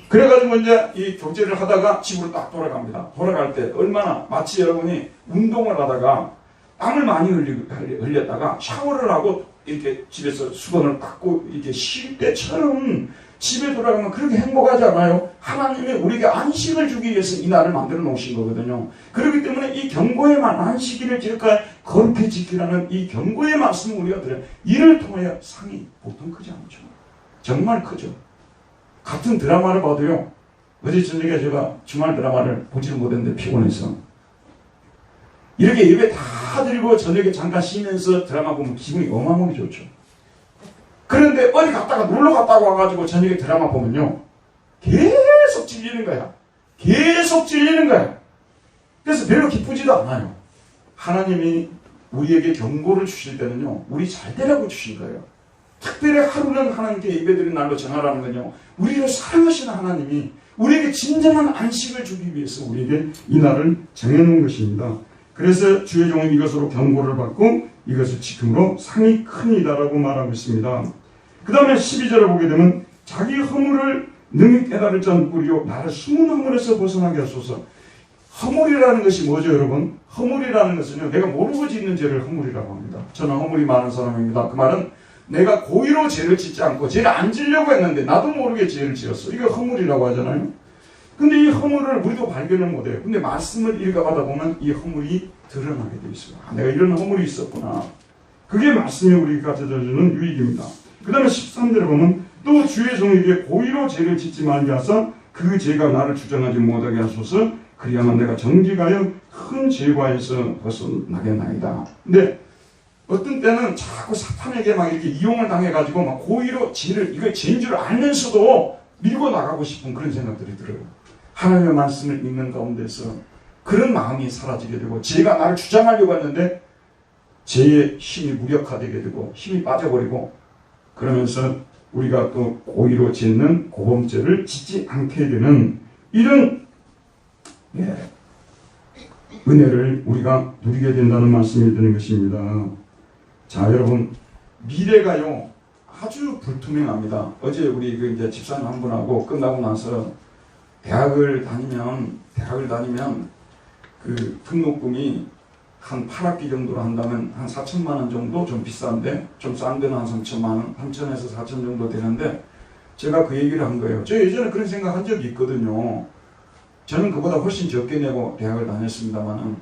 그래가지고 이제 이 교제를 하다가 집으로 딱 돌아갑니다. 돌아갈 때 얼마나 마치 여러분이 운동을 하다가 땀을 많이 흘렸다가 샤워를 하고 이렇게 집에서 수건을 닦고 이렇게 쉴 때처럼 집에 돌아가면 그렇게 행복하지 않아요? 하나님이 우리에게 안식을 주기 위해서 이 날을 만들어 놓으신 거거든요. 그렇기 때문에 이 경고에만 안식일을 지킬까 거룩히 지키라는 이 경고의 말씀을 우리가 들어요. 이를 통하여 상이 보통 크지 않죠. 정말 크죠. 같은 드라마를 봐도요. 어제 저녁에 제가 주말 드라마를 보지를 못했는데 피곤해서 이렇게 예배 다 드리고 저녁에 잠깐 쉬면서 드라마 보면 기분이 어마어마하게 좋죠. 그런데 어디 갔다가 놀러 갔다가 와가지고 저녁에 드라마 보면요 계속 질리는 거야. 계속 질리는 거야. 그래서 별로 기쁘지도 않아요. 하나님이 우리에게 경고를 주실 때는요 우리 잘 되라고 주신 거예요. 특별히 하루는 하나님께 예배드리는 날로 정하라는 건요 우리를 사랑하시는 하나님이 우리에게 진정한 안식을 주기 위해서 우리에게 이 날을 정해놓은 것입니다. 그래서 주의 종은 이것으로 경고를 받고 이것을 지킴으로 상이 크니다라고 말하고 있습니다. 그 다음에 12절을 보게 되면 자기 허물을 능히 깨달을 자 누구리요 나를 숨은 허물에서 벗어나게 하소서. 허물이라는 것이 뭐죠 여러분? 허물이라는 것은요 내가 모르고 짓는 죄를 허물이라고 합니다. 저는 허물이 많은 사람입니다. 그 말은 내가 고의로 죄를 짓지 않고 죄를 안 지려고 했는데 나도 모르게 죄를 지었어. 이거 허물이라고 하잖아요. 근데 이 허물을 우리도 발견을 못해요. 근데 말씀을 읽어가다 보면 이 허물이 드러나게 돼 있어요. 아, 내가 이런 허물이 있었구나. 그게 말씀이 우리가 가져다주는 유익입니다. 그 다음에 13절에 보면 또 주의 종에게 고의로 죄를 짓지 말게 하사 그 죄가 나를 주장하지 못하게 하소서. 그리하면 내가 정직하여 큰 죄과에서 벗어나겠나이다. 근데 어떤 때는 자꾸 사탄에게 막 이렇게 이용을 당해가지고 막 고의로 죄를, 이거 죄인 줄 알면서도 밀고 나가고 싶은 그런 생각들이 들어요. 하나님의 말씀을 읽는 가운데서 그런 마음이 사라지게 되고, 죄가 나를 주장하려고 했는데 죄의 힘이 무력화되게 되고 힘이 빠져버리고, 그러면서 우리가 또 고의로 짓는 고범죄를 짓지 않게 되는 이런 은혜를 우리가 누리게 된다는 말씀이 드는 것입니다. 자, 여러분, 미래가요 아주 불투명합니다. 어제 우리 이제 집사님 한 분하고 끝나고 나서 대학을 다니면 그 등록금이 한 8학기 정도로 한다면 한 4천만 원 정도, 좀 비싼데 좀 싼 데는 한 3천만 원, 3천에서 4천 정도 되는데, 제가 그 얘기를 한 거예요. 저 예전에 그런 생각 한 적이 있거든요. 저는 그보다 훨씬 적게 내고 대학을 다녔습니다만은,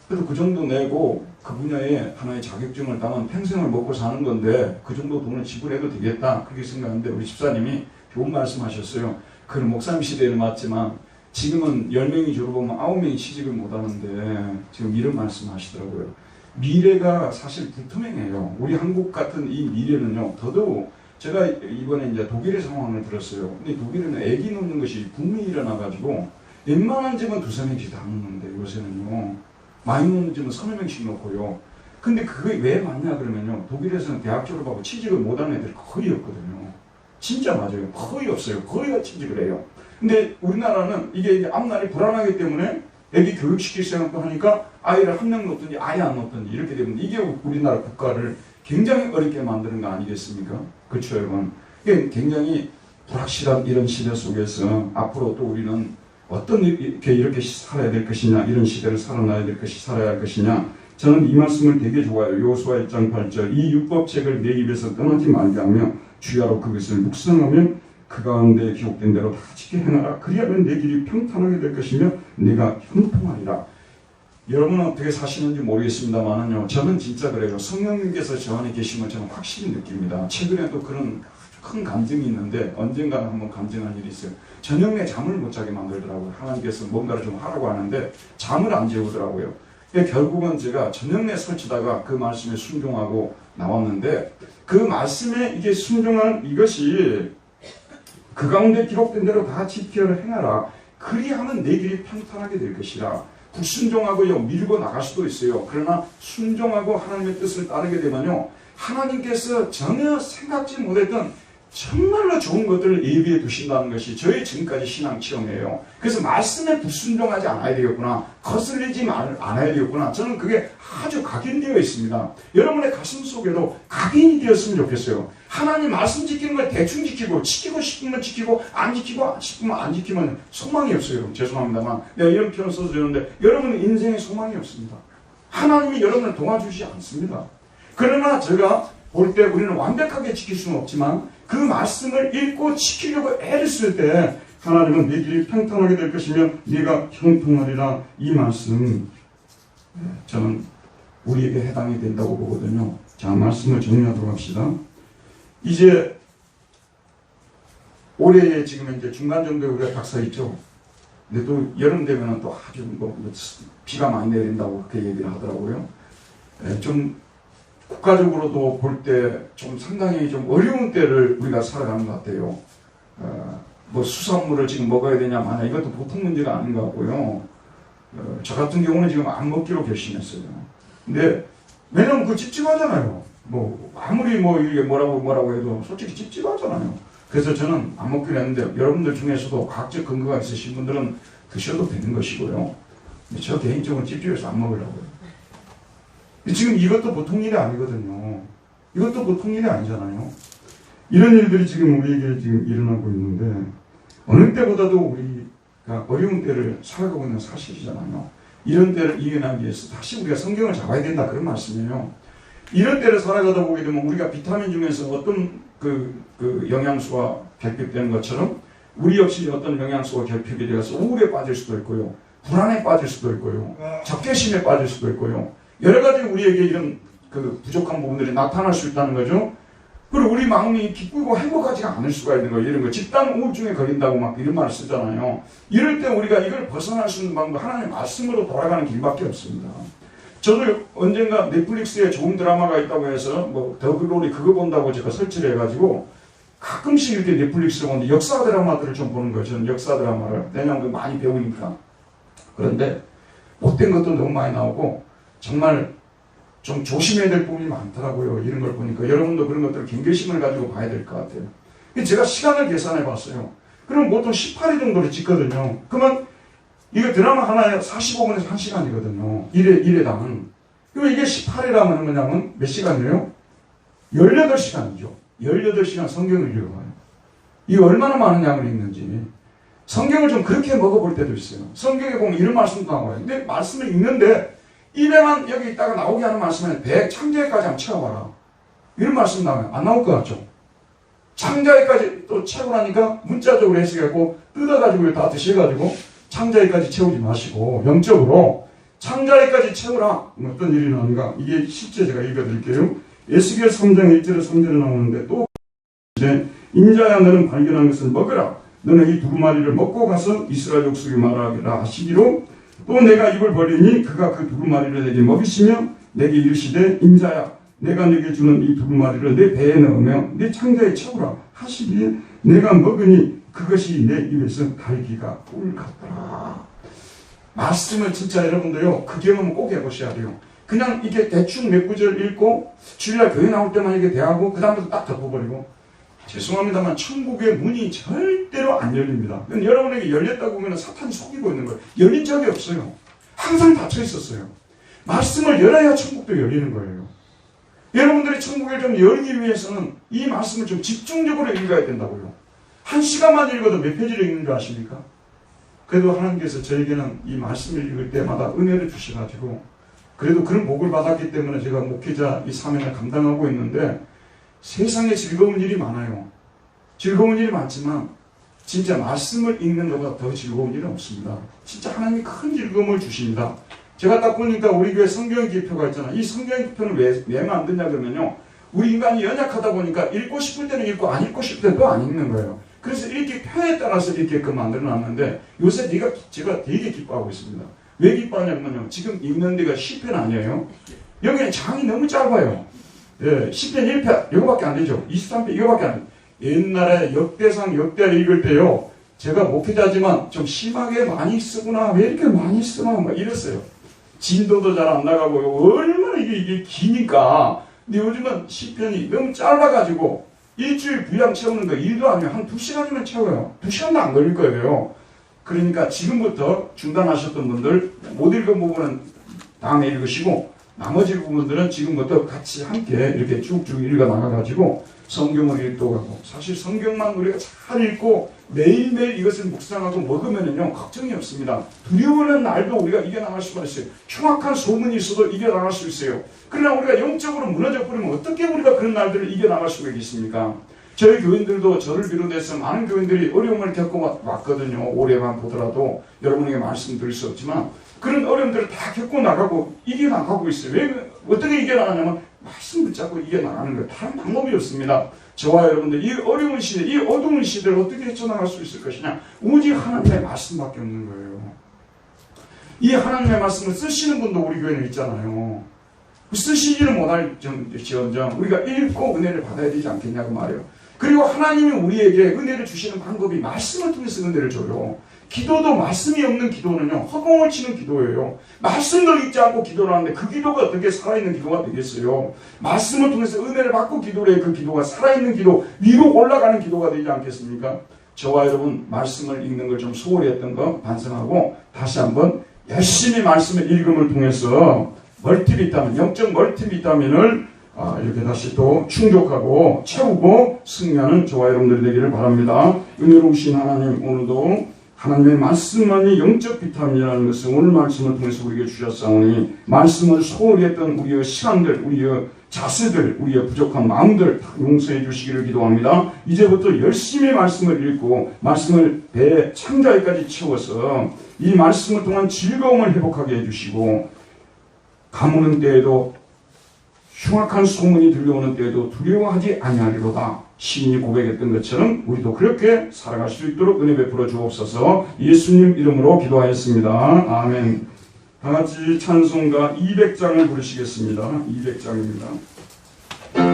그래도 그 정도 내고 그 분야에 하나의 자격증을 따면 평생을 먹고 사는 건데 그 정도 돈을 지불해도 되겠다, 그렇게 생각하는데 우리 집사님이 좋은 말씀 하셨어요. 그는 목사님 시대에는 맞지만 지금은 10명이 졸업하면 9명이 취직을 못하는데 지금 이런 말씀 하시더라고요. 미래가 사실 불투명해요. 우리 한국 같은 이 미래는요, 더더욱 제가 이번에 이제 독일의 상황을 들었어요. 근데 독일에는 애기 놓는 것이 붐이 일어나가지고 웬만한 집은 2~3명씩 다 놓는데 요새는요 많이 놓는 집은 3~4명씩 놓고요. 근데 그게 왜 맞냐 그러면요, 독일에서는 대학 졸업하고 취직을 못하는 애들이 거의 없거든요. 진짜 맞아요. 거의 없어요. 거의 다 취직을 해요. 근데 우리나라는 이게 앞날이 불안하기 때문에 애기 교육시킬 생각도 하니까 아이를 1명 놓든지 아예 안 놓든지 이렇게 되면 이게 우리나라 국가를 굉장히 어렵게 만드는 거 아니겠습니까? 그렇죠, 여러분? 이게 굉장히 불확실한 이런 시대 속에서 앞으로 또 우리는 어떤 이렇게 살아야 될 것이냐, 이런 시대를 살아나야 될 것이 살아야 할 것이냐. 저는 이 말씀을 되게 좋아해요. 여호수아 1장 8절 이 율법책을 내 입에서 떠나지 말게 하며 주야로 그것을 묵상하면 그 가운데 기록된 대로 다 지켜 행하라. 그리하면 내 길이 평탄하게 될 것이며 내가 형통하리라. 여러분은 어떻게 사시는지 모르겠습니다만은요, 저는 진짜 그래요. 성령님께서 저 안에 계신 걸 저는 확실히 느낍니다. 최근에도 그런 큰 감정이 있는데 언젠가는 한번 감정할 일이 있어요. 저녁 내 잠을 못 자게 만들더라고요. 하나님께서 뭔가를 좀 하라고 하는데 잠을 안 재우더라고요. 결국은 제가 저녁 내 설치다가 그 말씀에 순종하고 나왔는데, 그 말씀에 이게 순종한 이것이 그 가운데 기록된 대로 다 지켜 행하라. 그리하면 내 길이 평탄하게 될 것이라. 불순종하고요 밀고 나갈 수도 있어요. 그러나 순종하고 하나님의 뜻을 따르게 되면요, 하나님께서 전혀 생각지 못했던 정말로 좋은 것들을 예비해 두신다는 것이 저의 지금까지 신앙 체험이에요. 그래서 말씀에 불순종하지 않아야 되겠구나, 거슬리지 않아야 되겠구나, 저는 그게 아주 각인되어 있습니다. 여러분의 가슴 속에도 각인이 되었으면 좋겠어요. 하나님 말씀 지키는 걸 대충 지키고 싶으면 지키고 안 지키고 싶으면 안 지키면 소망이 없어요. 죄송합니다만 내가 이런 표현 써도 되는데 여러분은 인생에 소망이 없습니다. 하나님이 여러분을 도와주지 않습니다. 그러나 제가 볼 때 우리는 완벽하게 지킬 수는 없지만 그 말씀을 읽고 지키려고 애를 쓸 때 하나님은 내 길이 평탄하게 될 것이며 네가 형통하리라. 이 말씀 저는 우리에게 해당이 된다고 보거든요. 자, 말씀을 정리하도록 합시다. 이제 올해 지금 이제 중간 정도에 우리가 닥쳐 있죠. 근데 또 여름 되면은 또 아주 비가 많이 내린다고 그렇게 얘기를 하더라고요. 좀 국가적으로도 볼 때 좀 상당히 좀 어려운 때를 우리가 살아가는 것 같아요. 뭐 수산물을 지금 먹어야 되냐 마냐 이것도 보통 문제가 아닌 것 같고요. 저 같은 경우는 지금 안 먹기로 결심했어요. 근데 왜냐면 그 찝찝하잖아요. 뭐 아무리 뭐 이게 뭐라고 해도 솔직히 찝찝하잖아요. 그래서 저는 안 먹기로 했는데 여러분들 중에서도 과학적 근거가 있으신 분들은 드셔도 되는 것이고요. 근데 저 개인적으로 찝찝해서 안 먹으려고요. 지금 이것도 보통 일이 아니거든요. 이것도 보통 일이 아니잖아요. 이런 일들이 지금 우리에게 지금 일어나고 있는데 어느 때보다도 우리가 어려운 때를 살아가고 있는 사실이잖아요. 이런 때를 이겨나기 위해서 다시 우리가 성경을 잡아야 된다, 그런 말씀이에요. 이런 때를 살아가다 보게 되면 우리가 비타민 중에서 어떤 그 영양소가 결핍되는 것처럼 우리 역시 어떤 영양소가 결핍이 되어서 우울에 빠질 수도 있고요. 불안에 빠질 수도 있고요. 적개심에 빠질 수도 있고요. 여러 가지 우리에게 이런 그 부족한 부분들이 나타날 수 있다는 거죠. 그리고 우리 마음이 기쁘고 행복하지가 않을 수가 있는 거예요. 이런 거. 집단 우울증에 걸린다고 막 이런 말을 쓰잖아요. 이럴 때 우리가 이걸 벗어날 수 있는 방법, 하나님의 말씀으로 돌아가는 길밖에 없습니다. 저도 언젠가 넷플릭스에 좋은 드라마가 있다고 해서 뭐 더 글로리 그거 본다고 제가 설치를 해가지고 가끔씩 이렇게 넷플릭스를 보는데 역사 드라마들을 좀 보는 거예요. 저는 역사 드라마를. 왜냐하면 많이 배우니까. 그런데 못된 것도 너무 많이 나오고 정말 좀 조심해야 될 부분이 많더라고요. 이런 걸 보니까. 여러분도 그런 것들을 경계심을 가지고 봐야 될 것 같아요. 제가 시간을 계산해 봤어요. 그럼 보통 18회 정도를 찍거든요. 그러면 이거 드라마 하나에 45분에서 1시간이거든요. 1회당. 그럼 이게 18회라면 뭐냐면 몇 시간이에요? 18시간이죠. 18시간 성경을 읽어봐요. 이게 얼마나 많은 양을 읽는지. 성경을 좀 그렇게 먹어볼 때도 있어요. 성경에 보면 이런 말씀도 나와요. 근데 말씀을 읽는데 입에만 여기 있다가 나오게 하는 말씀은 창자에까지 한번 채워봐라. 이런 말씀 나와요. 안 나올 것 같죠? 창자에까지 또 채우고 나니까 문자적으로 해석하고 뜯어가지고 다 드셔가지고 창자에까지 채우지 마시고 영적으로 창자에까지 채우라. 어떤 일이 나오는가? 이게 실제 제가 읽어드릴게요. 에스겔 3장 1절에 3절에 나오는데 또 인자야 너는 발견한 것을 먹으라. 너는 이 두루마리를 먹고 가서 이스라엘 족속에 말하라 하시기로 또 내가 입을 벌리니 그가 그 두루마리를 내게 먹이시며 내게 이르시되 인자야 내가 내게 주는 이 두루마리를 내 배에 넣으며 내 창자에 채우라 하시기에 내가 먹으니 그것이 내 입에서 달기가 꿀 같더라. 말씀을 진짜 여러분들요 그 경험은 꼭 해보셔야 돼요. 그냥 이게 대충 몇 구절 읽고 주일날 교회 나올 때만 이게 대하고 그 다음부터 딱 덮어버리고 죄송합니다만 천국의 문이 절대로 안 열립니다. 여러분에게 열렸다고 보면 사탄이 속이고 있는 거예요. 열린 적이 없어요. 항상 닫혀 있었어요. 말씀을 열어야 천국도 열리는 거예요. 여러분들이 천국을 좀 열기 위해서는 이 말씀을 좀 집중적으로 읽어야 된다고요. 1시간만 읽어도 몇 페이지를 읽는 줄 아십니까? 그래도 하나님께서 저에게는 이 말씀을 읽을 때마다 은혜를 주셔가지고 그래도 그런 복을 받았기 때문에 제가 목회자 이 사명을 감당하고 있는데 세상에 즐거운 일이 많아요. 즐거운 일이 많지만 진짜 말씀을 읽는 것보다 더 즐거운 일은 없습니다. 진짜 하나님이 큰 즐거움을 주십니다. 제가 딱 보니까 우리 교회 성경 기표가 있잖아요. 이 성경 기표는 왜 만드냐 그러면요. 우리 인간이 연약하다 보니까 읽고 싶을 때는 읽고 안 읽고 싶을 때는 또 안 읽는 거예요. 그래서 읽기 편에 따라서 읽게끔 만들어놨는데 요새 제가 되게 기뻐하고 있습니다. 왜 기뻐하냐면요. 지금 읽는 데가 10편 아니에요. 여기는 장이 너무 짧아요. 예, 10편 1편 이거밖에 안 되죠. 23편 이거밖에 안 돼요. 옛날에 역대상 역대를 읽을 때요. 제가 목회자지만 좀 심하게 많이 쓰구나. 왜 이렇게 많이 쓰나 막 이랬어요. 진도도 잘 안 나가고 얼마나 이게 기니까. 근데 요즘은 10편이 너무 짧아가지고 일주일 분량 채우는 거 일도 아니면 한 2시간이면 채워요. 2시간도 안 걸릴 거예요. 그러니까 지금부터 중단하셨던 분들 못 읽은 부분은 다음에 읽으시고 나머지 부분들은 지금부터 같이 함께 이렇게 쭉쭉 읽어 나가가지고 성경을 읽도록 사실 성경만 우리가 잘 읽고 매일매일 이것을 묵상하고 먹으면은요 걱정이 없습니다. 두려워하는 날도 우리가 이겨나갈 수가 있어요. 흉악한 소문이 있어도 이겨나갈 수 있어요. 그러나 우리가 영적으로 무너져 버리면 어떻게 우리가 그런 날들을 이겨나갈 수가 있겠습니까? 저희 교인들도 저를 비롯해서 많은 교인들이 어려움을 겪고 왔거든요. 올해만 보더라도 여러분에게 말씀드릴 수 없지만 그런 어려움들을 다 겪고 나가고 이겨나가고 있어요. 왜 어떻게 이겨나가냐면 말씀 붙잡고 이겨나가는 거예요. 다른 방법이 없습니다. 저와 여러분들 이 어려운 시대, 이 어두운 시대를 어떻게 헤쳐나갈 수 있을 것이냐. 오직 하나님의 말씀밖에 없는 거예요. 이 하나님의 말씀을 쓰시는 분도 우리 교회는 있잖아요. 쓰시지는 못할지언정 우리가 읽고 은혜를 받아야 되지 않겠냐고 말이에요. 그리고 하나님이 우리에게 은혜를 주시는 방법이 말씀을 통해서 은혜를 줘요. 기도도 말씀이 없는 기도는요 허공을 치는 기도예요. 말씀도 읽지 않고 기도를 하는데 그 기도가 어떻게 살아있는 기도가 되겠어요. 말씀을 통해서 은혜를 받고 기도를 해 그 기도가 살아있는 기도 위로 올라가는 기도가 되지 않겠습니까? 저와 여러분 말씀을 읽는 걸 좀 소홀히 했던 거 반성하고 다시 한번 열심히 말씀을 읽음을 통해서 멀티비타민, 영적 멀티비타민을 이렇게 다시 또 충족하고 채우고 승리하는 저와 여러분들이 되기를 바랍니다. 은혜로우신 하나님 오늘도 하나님의 말씀만이 영적 비타민이라는 것을 오늘 말씀을 통해서 우리에게 주셨사오니 말씀을 소홀히 했던 우리의 시간들, 우리의 자세들, 우리의 부족한 마음들 다 용서해 주시기를 기도합니다. 이제부터 열심히 말씀을 읽고 말씀을 배 창자에까지 채워서 이 말씀을 통한 즐거움을 회복하게 해주시고 가무는 때에도 흉악한 소문이 들려오는 때에도 두려워하지 아니하리로다. 시인이 고백했던 것처럼 우리도 그렇게 살아갈 수 있도록 은혜 베풀어 주옵소서. 예수님 이름으로 기도하였습니다. 아멘. 다 같이 찬송가 200장을 부르시겠습니다. 200장입니다.